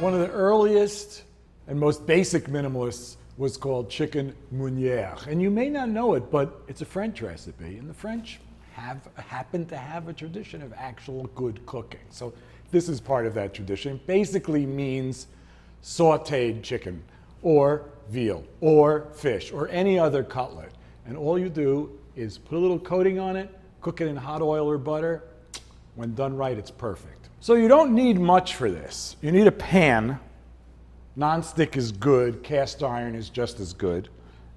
One of the earliest and most basic minimalists was called chicken meunière. And you may not know it, but it's a French recipe. And the French happen to have a tradition of actual good cooking. So this is part of that tradition. It basically means sauteed chicken or veal or fish or any other cutlet. And all you do is put a little coating on it, cook it in hot oil or butter. When done right, it's perfect. So you don't need much for this. You need a pan. Non-stick is good, cast iron is just as good.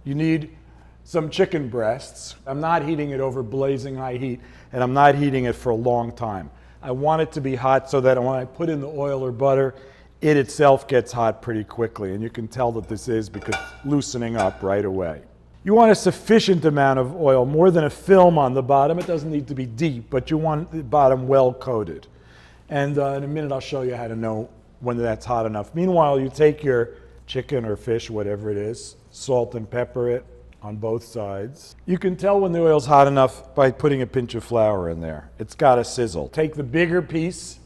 You need some chicken breasts. I'm not heating it over blazing high heat, and I'm not heating it for a long time. I want it to be hot so that when I put in the oil or butter, it itself gets hot pretty quickly, and you can tell that this is because it's loosening up right away. You want a sufficient amount of oil, more than a film on the bottom. It doesn't need to be deep, but you want the bottom well coated. And in a minute, I'll show you how to know when that's hot enough. Meanwhile, you take your chicken or fish, whatever it is, salt and pepper it on both sides. You can tell when the oil's hot enough by putting a pinch of flour in there. It's got to sizzle. Take the bigger piece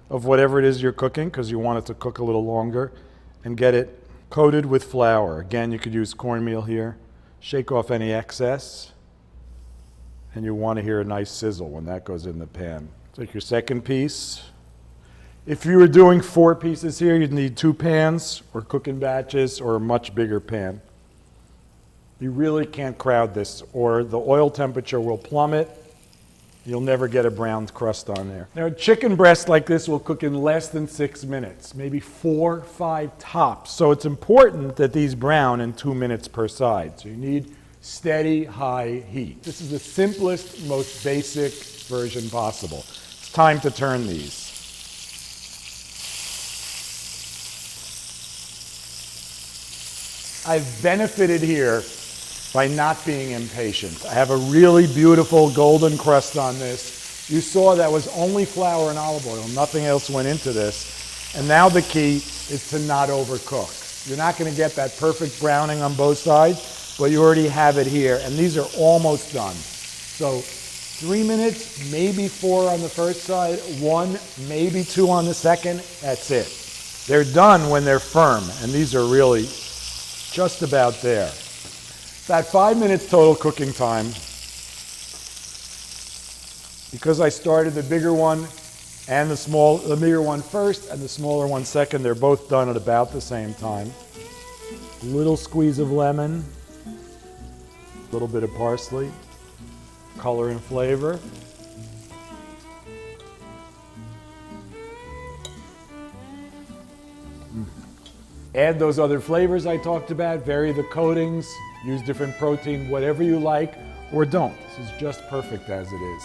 of whatever it is you're cooking, because you want it to cook a little longer, and get it coated with flour. Again, you could use cornmeal here. Shake off any excess, and you want to hear a nice sizzle when that goes in the pan. Take your second piece. If you were doing 4 pieces here, you'd need 2 pans, or cooking batches, or a much bigger pan. You really can't crowd this, or the oil temperature will plummet. You'll never get a browned crust on there. Now, a chicken breast like this will cook in less than 6 minutes, maybe 4, 5 tops. So it's important that these brown in 2 minutes per side. So you need steady, high heat. This is the simplest, most basic version possible. It's time to turn these. I've benefited here by not being impatient. I have a really beautiful golden crust on this. You saw that was only flour and olive oil. Nothing else went into this. And now the key is to not overcook. You're not going to get that perfect browning on both sides, but you already have it here. And these are almost done. So 3 minutes, maybe 4 on the first side, 1, maybe 2 on the second. That's it. They're done when they're firm, and these are really just about there. About 5 minutes total cooking time. Because I started the bigger one and the bigger one first and the smaller one second, they're both done at about the same time. A little squeeze of lemon, a little bit of parsley, color and flavor. Add those other flavors I talked about, vary the coatings, use different protein, whatever you like, or don't. This is just perfect as it is.